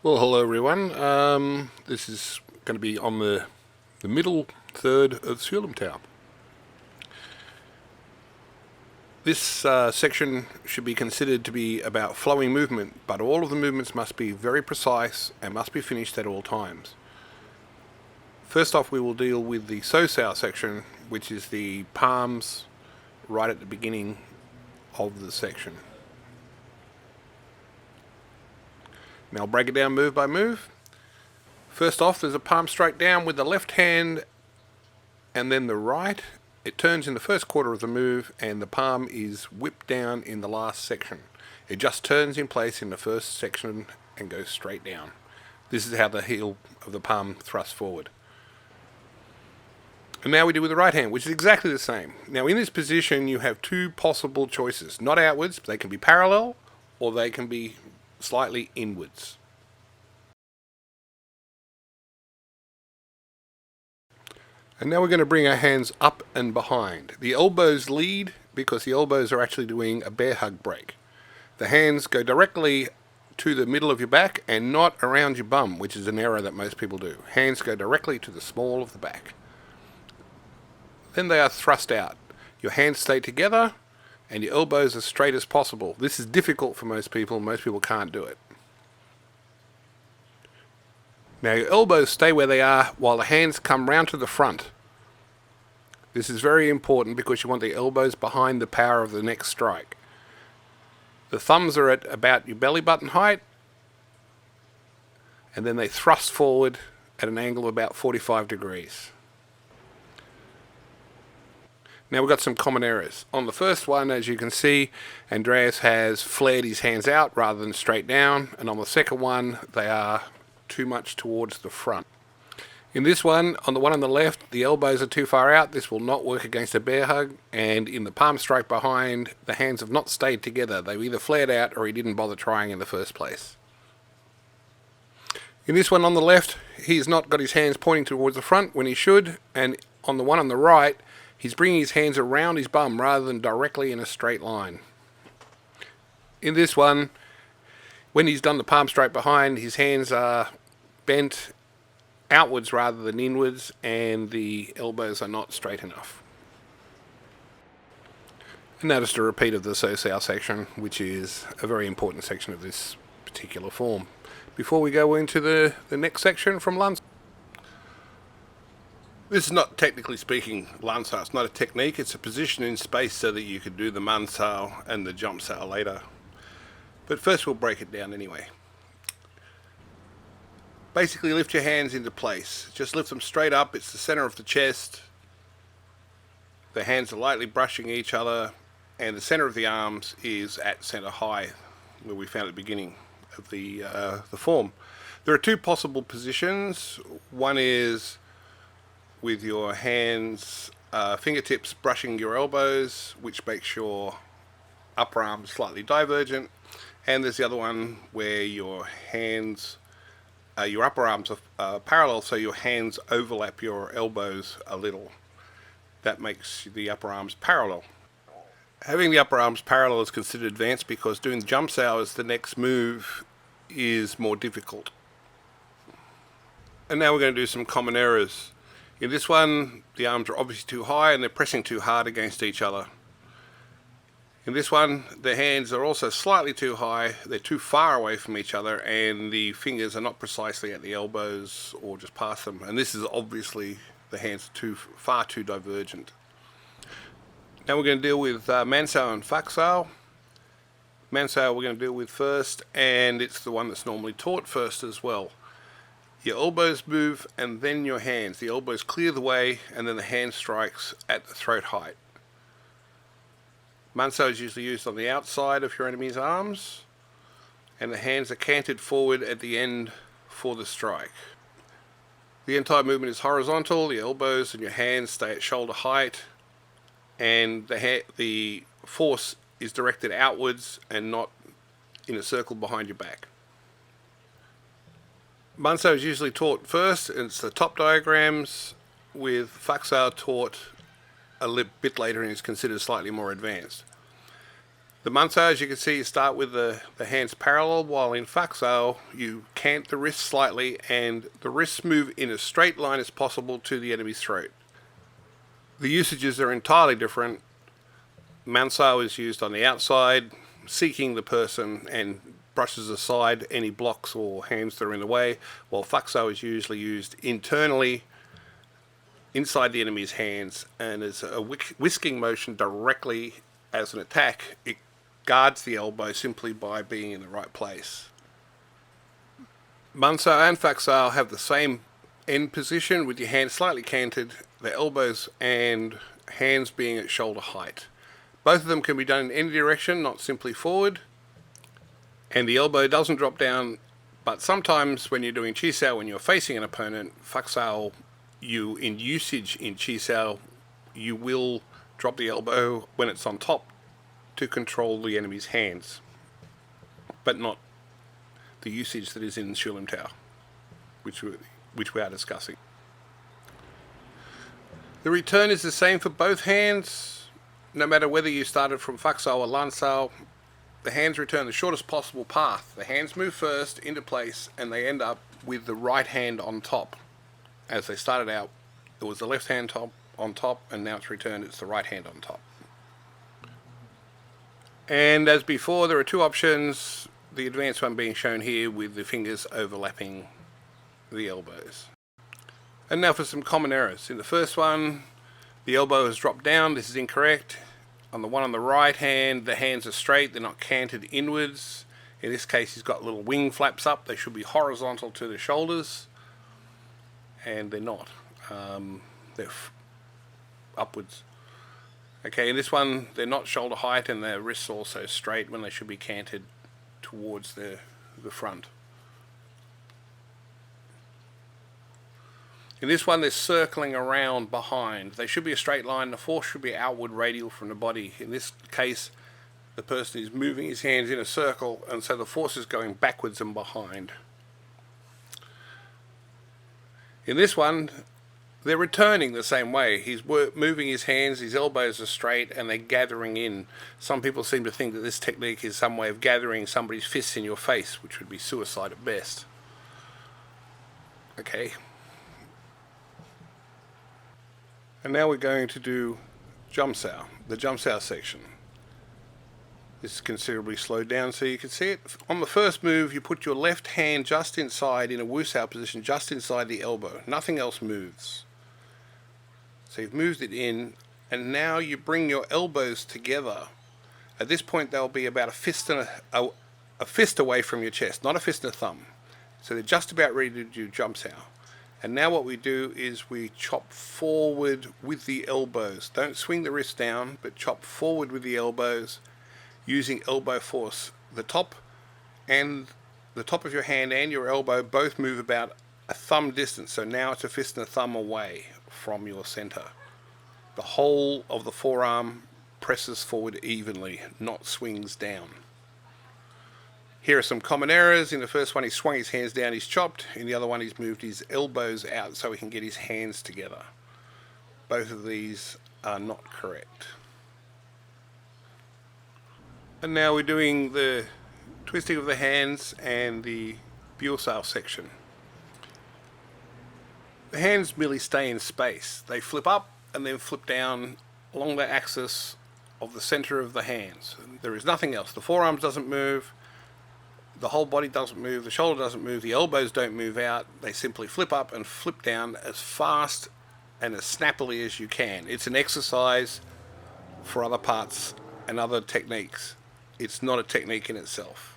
Well, hello everyone. This is going to be on the middle third of Sulam Tau. This section should be considered to be about flowing movement, but all of the movements must be very precise and must be finished at all times. First off, we will deal with the So-Sao section, which is the palms right at the beginning of the section. Now I'll break it down move by move. First off, there's a palm straight down with the left hand and then the right. It turns in the first quarter of the move and the palm is whipped down in the last section. It just turns in place in the first section and goes straight down. This is how the heel of the palm thrusts forward. And now we do with the right hand, which is exactly the same. Now in this position you have two possible choices. Not outwards, but they can be parallel or they can be slightly inwards. And now we're going to bring our hands up and behind. The elbows lead because the elbows are actually doing a bear hug break. The hands go directly to the middle of your back and not around your bum, which is an error that most people do. Hands go directly to the small of the back. Then they are thrust out. Your hands stay together and your elbows as straight as possible. This is difficult for most people. Most people can't do it. Now your elbows stay where they are while the hands come round to the front. This is very important because you want the elbows behind the power of the next strike. The thumbs are at about your belly button height and then they thrust forward at an angle of about 45 degrees. Now we've got some common errors. On the first one, as you can see, Andreas has flared his hands out rather than straight down, and on the second one, they are too much towards the front. In this one, on the one on the left, the elbows are too far out. This will not work against a bear hug, and in the palm strike behind, the hands have not stayed together. They've either flared out or he didn't bother trying in the first place. In this one on the left, he's not got his hands pointing towards the front when he should, and on the one on the right, he's bringing his hands around his bum rather than directly in a straight line. In this one, when he's done the palm strike behind, his hands are bent outwards rather than inwards and the elbows are not straight enough. And now just a repeat of the So-Sao section, which is a very important section of this particular form. Before we go into the next section from Lanzhou. This is not, technically speaking, Lanzhou. It's not a technique, it's a position in space so that you could do the Manzhou and the Jump-Sao later. But first we'll break it down anyway. Basically lift your hands into place. Just lift them straight up, it's the center of the chest. The hands are lightly brushing each other and the center of the arms is at center high, where we found at the beginning of the form. There are two possible positions. One is with your hands, fingertips brushing your elbows, which makes your upper arm slightly divergent. And there's the other one where your hands, your upper arms are parallel, so your hands overlap your elbows a little. That makes the upper arms parallel. Having the upper arms parallel is considered advanced because doing the Jump-Sao as the next move is more difficult. And now we're going to do some common errors. In this one, the arms are obviously too high and they're pressing too hard against each other. In this one, the hands are also slightly too high, they're too far away from each other, and the fingers are not precisely at the elbows or just past them. And this is obviously the hands are far too divergent. Now we're going to deal with Mansao and Faksao. Mansao we're going to deal with first, and it's the one that's normally taught first as well. Your elbows move and then your hands. The elbows clear the way and then the hand strikes at the throat height. Mansao is usually used on the outside of your enemy's arms and the hands are canted forward at the end for the strike. The entire movement is horizontal. The elbows and your hands stay at shoulder height and the force is directed outwards and not in a circle behind your back. Mansao is usually taught first, and it's the top diagrams, with Faksao taught a bit later and is considered slightly more advanced. The Munsao, as you can see, you start with the hands parallel, while in Fuxao you cant the wrists slightly and the wrists move in as straight line as possible to the enemy's throat. The usages are entirely different. Munsao is used on the outside, seeking the person, and brushes aside any blocks or hands that are in the way, while Fuxao is usually used internally inside the enemy's hands and is a whisking motion directly as an attack. It guards the elbow simply by being in the right place. Munsao and Fuxao have the same end position with your hands slightly canted, the elbows and hands being at shoulder height. Both of them can be done in any direction, not simply forward. And the elbow doesn't drop down, but sometimes when you're doing Chisao, when you're facing an opponent, Fuxao, in usage in Chisao, you will drop the elbow when it's on top to control the enemy's hands, but not the usage that is in Shulim Tao, which we are discussing. The return is the same for both hands, no matter whether you started from Fuxao or Lansao. The hands return the shortest possible path. The hands move first into place and they end up with the right hand on top. As they started out, it was the left hand on top, and now it's returned, it's the right hand on top. And as before, there are two options, the advanced one being shown here with the fingers overlapping the elbows. And now for some common errors. In the first one, the elbow is dropped down. This is incorrect. On the one on the right hand, the hands are straight, they're not canted inwards. In this case, he's got little wing flaps up. They should be horizontal to the shoulders, and they're not. They're upwards. Okay, in this one, they're not shoulder height, and their wrists also straight when they should be canted towards the front. In this one, they're circling around behind. They should be a straight line. The force should be outward radial from the body. In this case, the person is moving his hands in a circle, and so the force is going backwards and behind. In this one, they're returning the same way. He's moving his hands, his elbows are straight, and they're gathering in. Some people seem to think that this technique is some way of gathering somebody's fists in your face, which would be suicide at best. Okay. And now we're going to do Jumsao, the Jumsao section. This is considerably slowed down so you can see it. On the first move, you put your left hand just inside, in a Wusao position, just inside the elbow. Nothing else moves. So you've moved it in, and now you bring your elbows together. At this point, they'll be about a fist away from your chest, not a fist and a thumb. So they're just about ready to do Jumsao. And now what we do is we chop forward with the elbows. Don't swing the wrist down, but chop forward with the elbows using elbow force. The top of your hand and your elbow both move about a thumb distance. So now it's a fist and a thumb away from your center. The whole of the forearm presses forward evenly, not swings down. Here are some common errors. In the first one, he swung his hands down, he's chopped. In the other one, he's moved his elbows out so he can get his hands together. Both of these are not correct. And now we're doing the twisting of the hands and the Biusao section. The hands merely stay in space. They flip up and then flip down along the axis of the center of the hands. There is nothing else. The forearms doesn't move. The whole body doesn't move, the shoulder doesn't move, the elbows don't move out. They simply flip up and flip down as fast and as snappily as you can. It's an exercise for other parts and other techniques. It's not a technique in itself.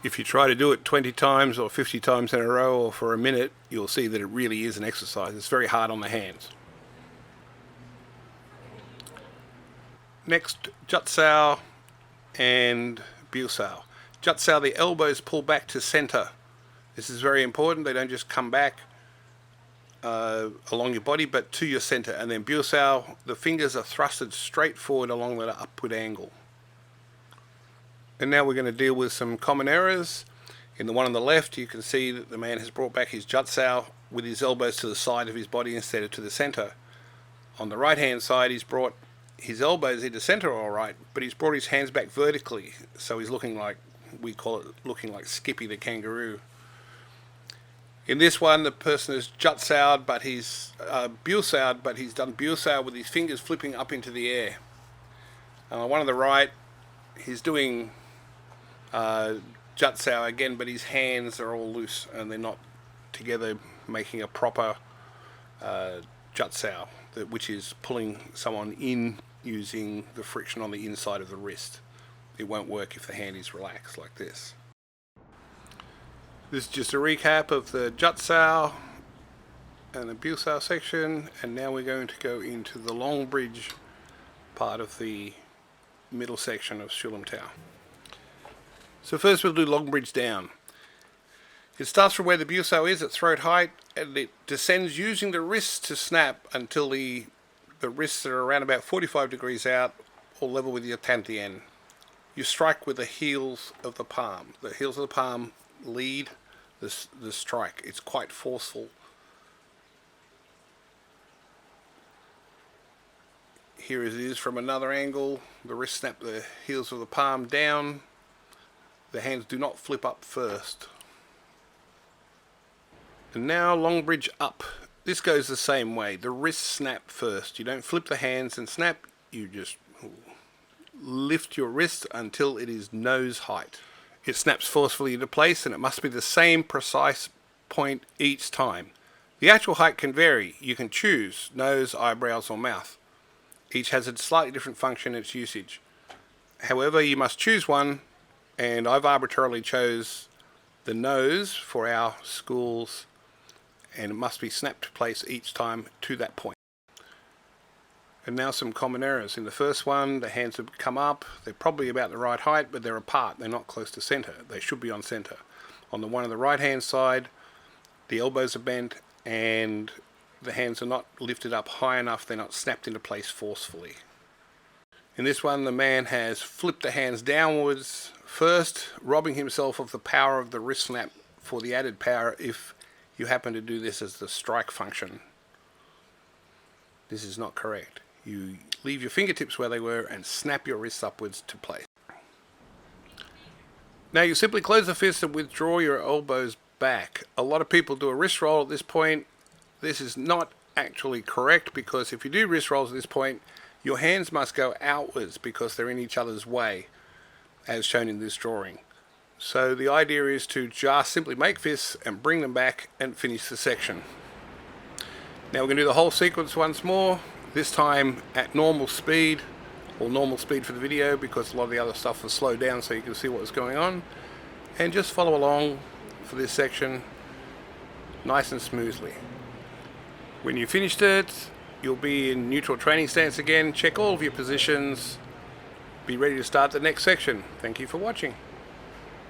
If you try to do it 20 times or 50 times in a row or for a minute, you'll see that it really is an exercise. It's very hard on the hands. Next, Jutsao and Biusao. Jutsao, the elbows pull back to center. This is very important. They don't just come back along your body, but to your center. And then Biusao, the fingers are thrusted straight forward along that upward angle. And now we're going to deal with some common errors. In the one on the left, you can see that the man has brought back his Jutsao with his elbows to the side of his body instead of to the center. On the right hand side, he's brought his elbows into center all right, but he's brought his hands back vertically, so he's looking like, we call it looking like Skippy the kangaroo. In this one, the person is Jutsaued, but he's Builsaued, but he's done Builsaued with his fingers flipping up into the air. One on the right, he's doing Jutsaued again, but his hands are all loose and they're not together, making a proper Jutsaued, which is pulling someone in using the friction on the inside of the wrist. It won't work if the hand is relaxed like this. This is just a recap of the Jutsaued and the Builsaued section, and now we're going to go into the long bridge part of the middle section of Schulim-Tao. So first we'll do long bridge down. It starts from where the Builsaued is at throat height, and it descends using the wrists to snap until the wrists are around about 45 degrees out or level with your Tantien. You strike with the heels of the palm. The heels of the palm lead the strike. It's quite forceful. Here it is from another angle. The wrist snap the heels of the palm down. The hands do not flip up first. And now long bridge up. This goes the same way. The wrists snap first. You don't flip the hands and snap. You just lift your wrist until it is nose height. It snaps forcefully into place, and it must be the same precise point each time. The actual height can vary. You can choose nose, eyebrows or mouth. Each has a slightly different function in its usage. However, you must choose one, and I've arbitrarily chose the nose for our schools, and it must be snapped to place each time to that point. And now some common errors. In the first one, the hands have come up. They're probably about the right height, but they're apart. They're not close to center. They should be on center. On the one on the right hand side, the elbows are bent and the hands are not lifted up high enough. They're not snapped into place forcefully. In this one, the man has flipped the hands downwards first, robbing himself of the power of the wrist snap for the added power if you happen to do this as the strike function. This is not correct. You leave your fingertips where they were and snap your wrists upwards to place. Now you simply close the fist and withdraw your elbows back. A lot of people do a wrist roll at this point. This is not actually correct, because if you do wrist rolls at this point, your hands must go outwards because they're in each other's way, as shown in this drawing. So the idea is to just simply make fists and bring them back and finish the section. Now we're going to do the whole sequence once more, this time at normal speed, or normal speed for the video, because a lot of the other stuff was slowed down so you can see what was going on. And just follow along for this section nice and smoothly. When you've finished it, you'll be in neutral training stance again. Check all of your positions. Be ready to start the next section. Thank you for watching.